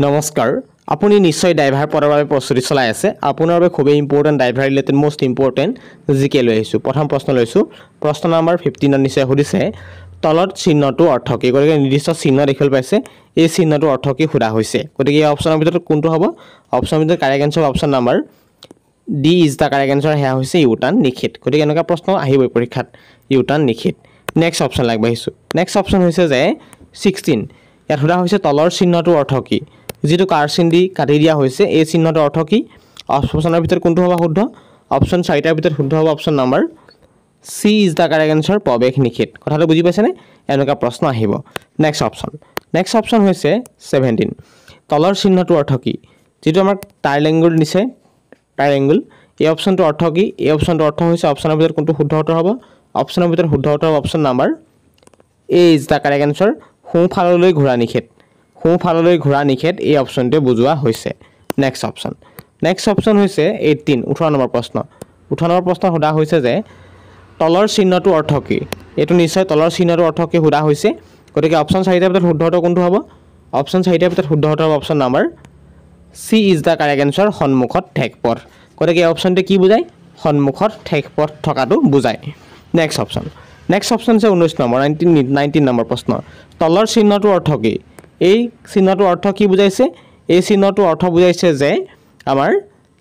নমস্কাৰ আপুনি নিশ্চয় ড্ৰাইভাৰ পদৰ বাবে প্ৰস্তুতি চলাই আছে আপোনাৰ বাবে খুব important driver related most important জিকে লৈ আহিছো প্ৰথম প্ৰশ্ন লৈছো প্ৰশ্ন নম্বৰ 15 নিশ্চয় সুধিছে তলত চিহ্নটো অৰ্থ কি গতিকে নিৰ্দিষ্ট চিহ্ন দেখিবলৈ পাইছে এই চিহ্নটো অৰ্থ কি খুদা হৈছে গতিকে এই অপচনৰ ভিতৰত কোনটো হ'ব অপচনৰ ভিতৰত correct answer option number D is the correct answer হেয়া হৈছে ইউটাৰ্ণ নিষেধ গতিকে এনেকুৱা প্ৰশ্ন আহিবই পৰীক্ষাত ইউটাৰ্ণ নিষেধ নেক্সট অপচন লাগবাইছো নেক্সট অপচন হৈছে যে 16 ইয়াত সোধা হৈছে তলৰ চিহ্নটো অৰ্থ কি যেটো কাৰ চিন দি কাটি দিয়া হৈছে এই চিহ্নটো অৰ্থ কি অপচনৰ ভিতৰত কোনটো হ'ব শুদ্ধ অপচন 4টাৰ ভিতৰত শুদ্ধ হ'ব option number C is the correct answer প্ৰৱেশ নিষেধ কথাটো বুজি পাইছেনে এনেকুৱা প্ৰশ্ন আহিব নেক্সট অপচন হৈছে 17 তলৰ চিহ্নটো অৰ্থ কি যেটো আমাৰ ট্ৰায়াঙ্গল নিছে ট্ৰায়াঙ্গল এই অপচনটো অৰ্থ কি এই অপচনটো অৰ্থ হৈছে অপচনৰ ভিতৰত কোনটো শুদ্ধ উত্তৰ হ'ব অপচনৰ ভিতৰত শুদ্ধ উত্তৰ হ'ব option number A is the correct answer সোঁফাললৈ ঘোৰা নিষেধ সোঁফাললৈ ঘোৰা নিষেধ এই অপচনটো বুজোৱা হৈছে নেক্সট অপচন হৈছে 18 18 নম্বৰ প্ৰশ্ন সোধা হৈছে যে তলৰ চিহ্নটো অৰ্থ কি এটো নিশ্চয় তলৰ চিহ্নটো অৰ্থ কি সোধা হৈছে গতিকে অপচন 4টাৰ ভিতৰত শুদ্ধ উত্তৰ কোনটো হ'ব অপচন 4টাৰ ভিতৰত শুদ্ধ উত্তৰ হ'ব option number C is the correct answer সন্মুখত ঠেক পথ গতিকে এই অপচনটো কি বুজায় সন্মুখত ঠেক পথ থকাটো বুজায় নেক্সট অপচন হৈছে 19 নম্বৰ 19 নম্বৰ প্ৰশ্ন তলৰ চিহ্নটো অৰ্থ কি এই চিহ্নটোৰ অৰ্থ কি বুজাইছে এই চিহ্নটোৰ অৰ্থ বুজাইছে যে আমাৰ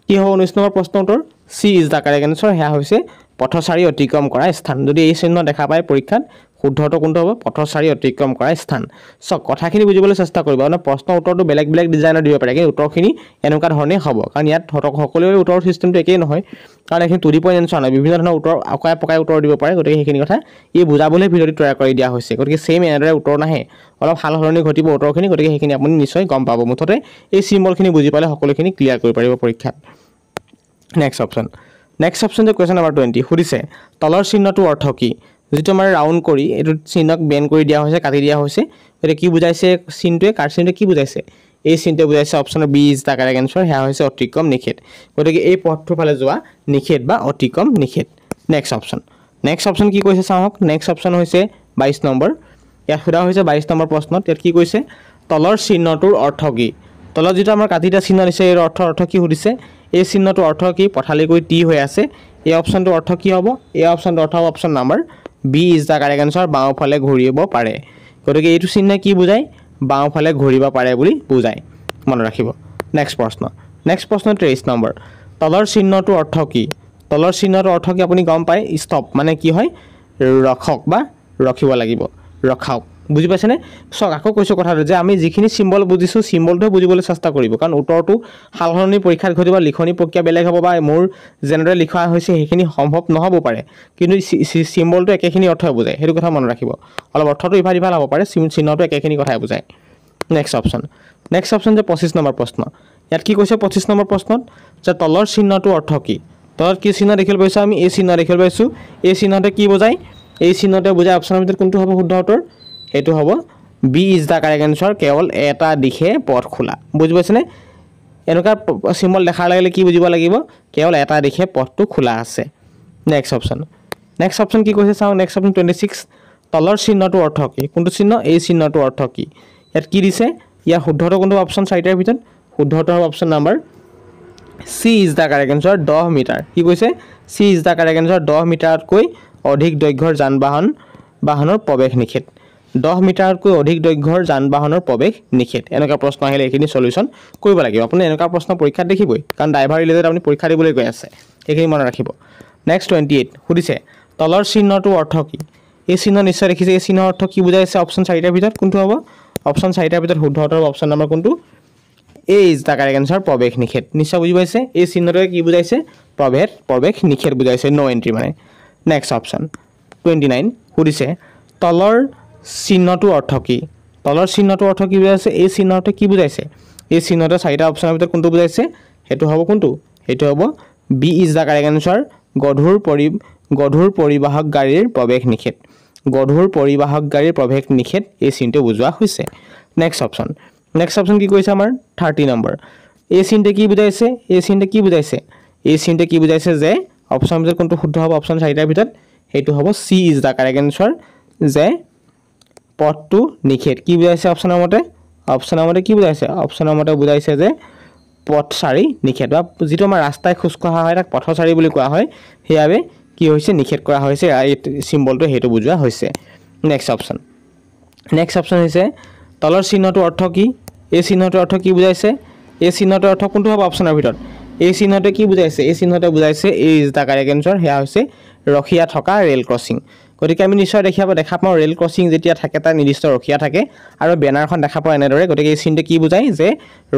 কি হ'ব 19 নম্বৰ প্ৰশ্ন উত্তৰ সি ইজ দা কাৰেক্ট আনসাৰ হেয়া হৈছে পথচাৰী অতিক্ৰম কৰা স্থান যদি এই চিহ্ন দেখা পায় পৰীক্ষাত শুদ্ধটো কোনটো হ'ব পথচাৰী অতিক্ৰম কৰা স্থান সব কথাখিনি বুজিবলৈ চেষ্টা কৰিব মানে প্ৰশ্ন উত্তৰটো বেলেগ বেলেগ ডিজাইনৰ দিব পাৰে কিন্তু উত্তৰখিনি এনেকুৱা ধৰণে হ'ব কাৰণ ইয়াত সকলোৰে উত্তৰ সিস্টেমটো একেই নহয় কাৰণ এখিনি টু দি পইণ্ট এনসাৰ নাই বিভিন্ন ধৰণৰ উত্তৰ আকাই পকাই উত্তৰ দিব পাৰে গতিকে সেইখিনি কথা এই বুজাবলৈ ভিডিঅ'টো তৈয়াৰ কৰি দিয়া হৈছে গতিকে সেম এনেদৰে উত্তৰ নাহে অলপ হাল হলনি ঘটিব উত্তৰখিনি গতিকে সেইখিনি আপুনি নিশ্চয় গম পাব মুঠতে এই সিম্বলখিনি বুজি পালে সকলোখিনি ক্লিয়াৰ কৰি পাৰিব পৰীক্ষাত নেক্সট অপচন যে কোৱেশ্চন নম্বৰ 20 সুধিছে তলৰ চিহ্নটো অৰ্থ কি যেটো আমাৰ ৰাউন্ড কৰি এটো চিহ্নক বেন কৰি দিয়া হৈছে কাটি দিয়া হৈছে এটা কি বুজাইছে চিহ্নটোৱে কাৰ চিহ্নটো কি বুজাইছে এই চিহ্নটোৱে বুজাইছে option B is the correct answer হেয়া হৈছে অতিক্ৰম নিষেধ গতিকে এই পথটোৰ ফালে যোৱা নিষেধ বা অতিক্ৰম নিষেধ নেক্সট অপচন কি কৈছে চাওক নেক্সট অপচন হৈছে 22 নম্বৰ ইয়াত সোধা হৈছে 22 নম্বৰ প্ৰশ্নত ইয়াত কি কৈছে তলৰ চিহ্নটোৰ অৰ্থ কি তলত যেটো আমাৰ কাটিটা চিহ্ন দিছে এই অৰ্থ কি সুধিছে এই চিহ্নটোৰ অৰ্থ কি পথালি কৈ টি হৈ আছে এই অপচনটোৰ অৰ্থ কি হ'ব এই অপচনটোৰ অৰ্থ হ'ব option number B is the correct answer বাওঁফালে ঘূৰিব পাৰে গতিকে এইটো চিহ্ন কি বুজায় বাওঁফালে ঘূৰিব পাৰে বুলি বুজায় মনত ৰাখিব নেক্সট প্ৰশ্ন 23 নম্বৰ তলৰ চিহ্নটোৰ অৰ্থ কি তলৰ চিহ্নটোৰ অৰ্থ কি আপুনি গম পায় ষ্টপ মানে কি হয় ৰখক বা ৰখিব লাগিব ৰখাওক বুজি পাইছেনে সক আকৌ কৈছো কথাটো যে আমি যিখিনি সিম্বল বুজিছো সিম্বলটো বুজিবলৈ চেষ্টা কৰিব কাৰণ উত্তৰটো হালহলনি পৰীক্ষাত ঘটিব লিখনি প্ৰক্ৰিয়া বেলেগ হ'ব বা মোৰ জেনেৰেল লিখা হৈছে সেইখিনি সম্ভৱ নহব পাৰে কিন্তু সিম্বলটো একেখিনি অৰ্থ বুজায় হেতু কথা মনত ৰাখিব অলপ অৰ্থটো ইভাল হ'ব পাৰে চিহ্নটো একেখিনি কথাই বুজায় নেক্সট অপচন যে 25 নম্বৰ প্ৰশ্ন ইয়াত কি কৈছে 25 নম্বৰ প্ৰশ্নত যে তলৰ চিহ্নটো অৰ্থ কি তলত কি চিহ্ন দেখিল পাইছো আমি এই চিহ্ন দেখিল পাইছো এই চিহ্নতে কি বুজায় এই চিহ্নতে বুজায় অপচনৰ ভিতৰত কোনটো হ'ব শুদ্ধ উত্তৰ এটো হ'ব B is the correct answer কেৱল এটা দিশে পথ খোলা বুজি পাইছেনে এনেকা সিম্বল দেখাৰ লাগিলে কি বুজিব লাগিব কেৱল এটা দিশে পথটো খোলা আছে নেক্সট অপচন কি কৈছে চাও নেক্সট অপচন 26 তলৰ চিহ্নটো অৰ্থ কি কোনটো চিহ্ন এই চিহ্নটো অৰ্থ কি ইয়াত কি দিছে ইয়াৰ শুদ্ধটো কোনটো অপচন 4টাৰ ভিতৰত শুদ্ধটো হ'ব option number C is the correct answer 10 metre কি কৈছে C is the correct answer 10 মিটাৰতকৈ অধিক দৈৰ্ঘ্যৰ যান-বাহনৰ প্ৰৱেশ নিষেধ 10 মিটাৰতকৈ অধিক দৈৰ্ঘ্যৰ যান-বাহনৰ প্ৰৱেশ নিষেধ এনেকা প্ৰশ্ন আহিলে এইখিনি সলিউশন কৰিব লাগিব আপুনি এনেকা প্ৰশ্ন পৰীক্ষাত দেখিবই কাৰণ ড্ৰাইভাৰ ৰিলেটেড আপুনি পৰীক্ষা দিবলৈ গৈ আছে এইখিনি মনত ৰাখিব নেক্সট 28 সুধিছে তলৰ চিহ্নটো অৰ্থ কি এই চিহ্ন নিশ্চয় দেখিছে এই চিহ্নৰ অৰ্থ কি বুজাইছে অপচন 4টাৰ ভিতৰত কোনটো হ'ব অপচন 4টাৰ ভিতৰত শুদ্ধ উত্তৰ অপচন নম্বৰ কোনটো এ ইজ দা কাৰেক্ট আনসাৰ প্ৰৱেশ নিষেধ নিশ্চয় বুজি পাইছে এই চিহ্নটোৱে কি বুজাইছে প্ৰৱেশ নিষেধ বুজাইছে নো এন্ট্ৰি মানে নেক্সট অপচন 29 সুধিছে তলৰ চিহ্নটো অৰ্থ কি তলৰ চিহ্নটো অৰ্থ কি বুজাইছে এই চিহ্নটো কি বুজাইছে এই চিহ্নটো 4টা অপচনৰ ভিতৰত কোনটো বুজাইছে হেতু হ'ব কোনটো হেতু হ'ব B is the correct answer গধুৰ পৰিবাহক গাড়ীৰ প্ৰৱেশ নিষেধ এই চিহ্নটো বুজোৱা হৈছে নেক্সট অপচন কি কৈছে আমাৰ 30 নম্বৰ এই চিহ্নটো কি বুজাইছে এই চিহ্নটো কি বুজাইছে যে অপচনৰ ভিতৰত কোনটো শুদ্ধ হ'ব অপচন 4টাৰ ভিতৰত হেতু হ'ব সি ইজ দা কাৰেক্ট আনসাৰ যে পথটো নিষেধ কি বুজাইছে অপচনৰ মতে অপশ্যনৰ মতে কি বুজাইছে অপশ্যনৰ মতে বুজাইছে যে পথচাৰী নিষেধ বা যিটো আমাৰ ৰাস্তাই খোজ কঢ়া হয় তাক পথচাৰী বুলি কোৱা হয় সেইবাবে কি হৈছে নিষেধ কৰা হৈছে এই চিম্বলটো সেইটো বুজোৱা হৈছে নেক্সট অপশ্যন হৈছে তলৰ চিহ্নটোৰ অৰ্থ কি এই চিহ্নটোৰ অৰ্থ কি বুজাইছে এই চিহ্নটোৰ অৰ্থ কোনটো হ'ব অপশ্যনৰ ভিতৰত এই চিহ্নটোৱে কি বুজাইছে এই চিহ্নটোৱে বুজাইছে এই ইজ দা কাৰেক্ট এনসাৰ হেয়া হৈছে ৰখিয়া থকা ৰেল ক্ৰছিং গতিকে আমি নিশ্চয় দেখা পাওঁ ৰেল ক্ৰছিং যেতিয়া থাকে তাৰ নিৰ্দিষ্ট ৰখিয়া থাকে আৰু বেনাৰখন দেখা পাওঁ এনেদৰে গতিকে এই চিহ্নটো কি বুজায় যে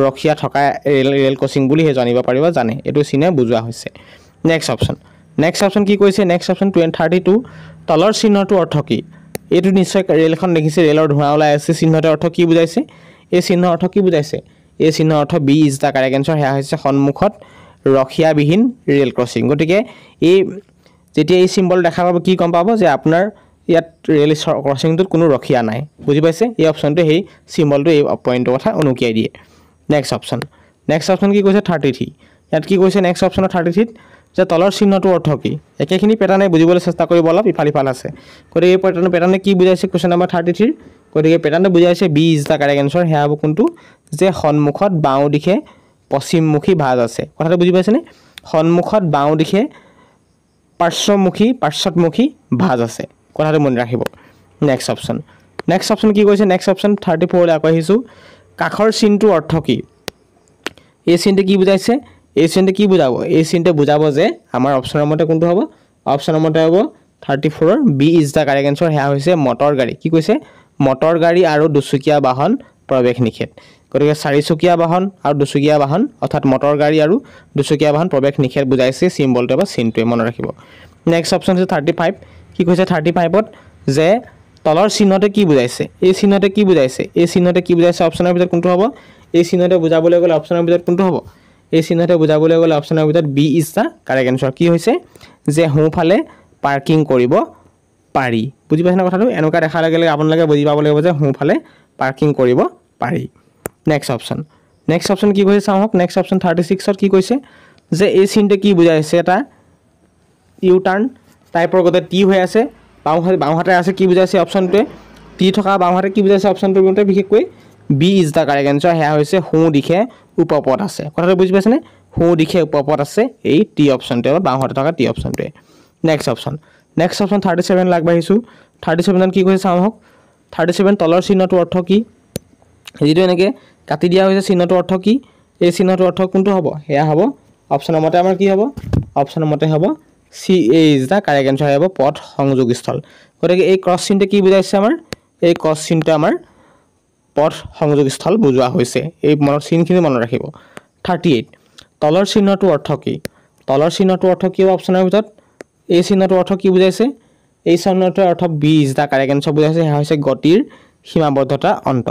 ৰখিয়া থকা ৰেল ক্ৰছিং বুলি হে জানিব পাৰিব জানে এইটো চিহ্নে বুজোৱা হৈছে নেক্সট অপশ্যন কি কৈছে নেক্সট অপশ্যন 32 তলৰ চিহ্নটোৰ অৰ্থ কি এইটো নিশ্চয় ৰেলখন দেখিছে ৰেলৰ ধোঁৱা ওলাই আছে চিহ্নটোৰ অৰ্থ কি বুজাইছে এই চিহ্নৰ অৰ্থ কি বুজাইছে এই চিহ্নৰ অৰ্থ B is the correct answer হেয়া হৈছে সন্মুখত ৰখিয়াবিহীন ৰেল ক্ৰছিং গতিকে এই যেতিয়া এই চিম্বল দেখা পাব কি গম পাব যে আপোনাৰ ইয়াত ৰেল ক্ৰছিংটোত কোনো ৰখিয়া নাই বুজি পাইছে এই অপশ্যনটো সেই চিম্বলটো এই পইণ্টৰ কথা অনুকিয়াই দিয়ে নেক্সট অপশ্যন কি কৈছে 33 ইয়াত কি কৈছে নেক্সট অপশ্যনৰ 33 যে তলৰ চিহ্নটোৰ অৰ্থ কি একেখিনি পেটাৰ্ণে বুজিবলৈ চেষ্টা কৰিব অলপ ইফাল আছে গতিকে এই পেটাৰ্ণে কি বুজাইছে কোৱেশ্যন নম্বৰ 33 গতিকে পেটাৰ্ণটো বুজাইছে B is the correct answer হেয়া হ'ব কোনটো যে সন্মুখত বাওঁ দিশে পশ্চিমমুখী ভাঁজ আছে কথাটো বুজি পাইছেনে সন্মুখত বাওঁ দিশে পাৰ্শ্বমুখী ভাঁজ আছে কথাটো মনত ৰাখিব নেক্সট অপশ্যন কি কৈছে নেক্সট অপশ্যন 34 লৈ আকৌ আহিছোঁ কাষৰ চিনটোৰ অৰ্থ কি এই চিনটো কি বুজাইছে এই চিনটো কি বুজাব এই চিনটো বুজাব যে আমাৰ অপশ্যনৰ মতে কোনটো হ'ব অপশ্যনৰ মতে হ'ব 34 ৰ B is the correct answer হেয়া হৈছে মটৰ গাড়ী কি কৈছে মটৰ গাড়ী আৰু দুচকীয়া বাহন প্ৰৱেশ নিষেধ গতিকে চাৰিচকীয়া বাহন আৰু দুচকীয়া বাহন অৰ্থাৎ মটৰ গাড়ী আৰু দুচকীয়া বাহন প্ৰৱেশ নিষেধ বুজাইছে চিম্বলটো বা চিনটোৱে মনত ৰাখিব নেক্সট অপশ্যন হৈছে 35 কি কৈছে 35ত যে তলৰ চিহ্নতে কি বুজাইছে এই চিহ্নতে কি বুজাইছে অপশ্যনৰ ভিতৰত কোনটো হ'ব এই চিহ্নতে বুজাবলৈ গ'লে অপশ্যনৰ ভিতৰত কোনটো হ'ব এই চিহ্নতে বুজাবলৈ গ'লে অপশ্যনৰ ভিতৰত B is the correct answer কি হৈছে যে সোঁফালে পাৰ্কিং কৰিব পাৰি বুজি পাইছেনে কথাটো এনেকুৱা দেখাৰ লগে লগে আপোনালোকে বুজি পাব লাগিব যে সোঁফালে পাৰ্কিং কৰিব পাৰি নেক্সট অপশ্যন কি কৈছে চাওক নেক্সট অপশ্যন 36ত কি কৈছে যে এই চিনটো কি বুজাইছে এটা ইউ টাৰ্ণ টাইপৰ গতে টি হৈ আছে বাওঁহাতে আছে কি বুজাইছে অপশ্যনটোৱে টি থকা বাওঁহাতে কি বুজাইছে অপশ্যনটোৰ মতে বিশেষকৈ B is the correct answer হেয়া হৈছে সোঁ দিশে উপপথ আছে কথাটো বুজি পাইছেনে সোঁ দিশে উপপথ আছে এই টি অপশ্যনটোৱে বা বাওঁহাতে থকা টি অপশ্যনটোৱে নেক্সট অপশ্যন 37 লাগবাঢ়িছোঁ 37ত কি কৈছে চাওক 37 তলৰ চিহ্নটোৰ অৰ্থ কি যিটো এনেকৈ কাটি দিয়া হৈছে চিহ্নটোৰ অৰ্থ কি এই চিহ্নটোৰ অৰ্থ কোনটো হ'ব হেয়া হ'ব অপশ্যনৰ মতে আমাৰ কি হ'ব অপশ্যনৰ মতে হ'ব C A is the correct answer হ'ব পথ সংযোগস্থল গতিকে এই ক্ৰছ চিনটো কি বুজাইছে আমাৰ এই ক্ৰছ চিনটো আমাৰ পথ সংযোগস্থল বুজোৱা হৈছে এই চিনখিনি মনত ৰাখিব 38 তলৰ চিহ্নটোৰ অৰ্থ কি হ'ব অপশ্যনৰ ভিতৰত এই চিহ্নটোৰ অৰ্থ কি বুজাইছে এই চিহ্নটোৰ অৰ্থ B is the correct answer বুজাইছে সেয়া হৈছে গতিৰ সীমাবদ্ধতা অন্ত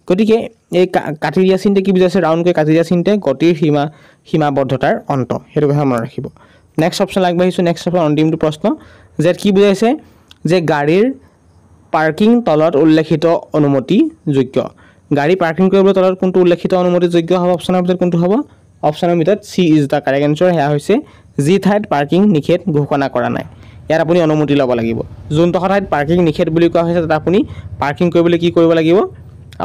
গতিকে এই কাটি দিয়া চিনটো কি বুজাইছে ৰাউণ্ডকৈ কাটি দিয়া চিনটোৱে গতিৰ সীমাবদ্ধতাৰ অন্ত সেইটো কথা মনত ৰাখিব নেক্সট অপশ্যন আগবাঢ়িছোঁ নেক্সট অপশ্যন অন্তিমটো প্ৰশ্ন যে কি বুজাইছে যে গাড়ীৰ পাৰ্কিং তলত উল্লেখিত অনুমতিযোগ্য গাড়ী পাৰ্কিং কৰিবলৈ তলত কোনটো উল্লেখিত অনুমতিযোগ্য হ'ব অপশ্যনৰ ভিতৰত কোনটো হ'ব অপশ্যনৰ ভিতৰত C is the correct answer হেয়া হৈছে যি ঠাইত পাৰ্কিং নিষেধ ঘোষণা কৰা নাই ইয়াত আপুনি অনুমতি ল'ব লাগিব যোনটো ঠাইত পাৰ্কিং নিষেধ বুলি কোৱা হৈছে তাত আপুনি পাৰ্কিং কৰিবলৈ কি কৰিব লাগিব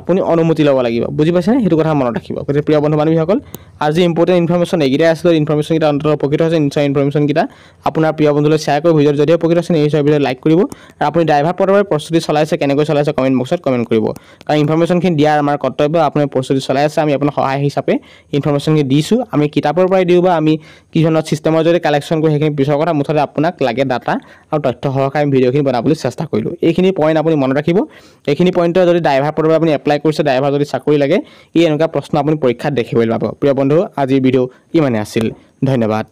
আপুনি অনুমতি ল'ব লাগিব বুজি পাইছেনে সেইটো কথা মনত ৰাখিব গতিকে প্ৰিয় বন্ধু বান্ধৱীসকল আজি ইম্পৰ্টেণ্ট ইনফৰমেশ্যন এইকেইটাই আছিলে ইনফৰমেশ্যনকেইটা অন্তত উপকৃত হৈছে নিশ্চয় ইনফৰমেশ্যনকেইটা আপোনাৰ প্ৰিয় বন্ধুলৈ শ্বেয়াৰ কৰি ভিডিঅ'টো যদিও উপকৃত হৈছে নিশ্চয় ভিডিঅ' লাইক কৰিব আৰু আপুনি ড্ৰাইভাৰ পদৰ বাবে প্ৰস্তুতি চলাইছে কেনেকৈ চলাইছে কমেণ্ট বক্সত কমেণ্ট কৰিব কাৰণ ইনফৰমেশ্যনখিনি দিয়াৰ আমাৰ কৰ্তব্য আপুনি প্ৰস্তুতি চলাই আছে আমি আপোনাৰ সহায় হিচাপে ইনফৰমেশ্যনখিনি দিছোঁ আমি কিতাপৰ পৰাই দিওঁ বা আমি কি ধৰণৰ ছিষ্টেমৰ যদি কালেকশ্যন কৰি সেইখিনি পিছৰ কথা মুঠতে আপোনাক লাগে ডাটা আৰু তথ্য সহকাৰে আমি ভিডিঅ'খিনি বনাবলৈ চেষ্টা কৰিলোঁ এইখিনি পইণ্ট আপুনি মনত ৰাখিব এইখিনি পইণ্টৰ যদি ড্ৰাইভাৰ পদৰ আপুনি এপ্লাই কৰিছে ড্ৰাইভাৰ যদি চাকৰি লাগে এই এনেকুৱা প্ৰশ্ন আপুনি পৰীক্ষাত দেখিবলৈ পাব প্ৰিয় বন্ধু আজিৰ ভিডিঅ' ইমানে আছিল ধন্যবাদ।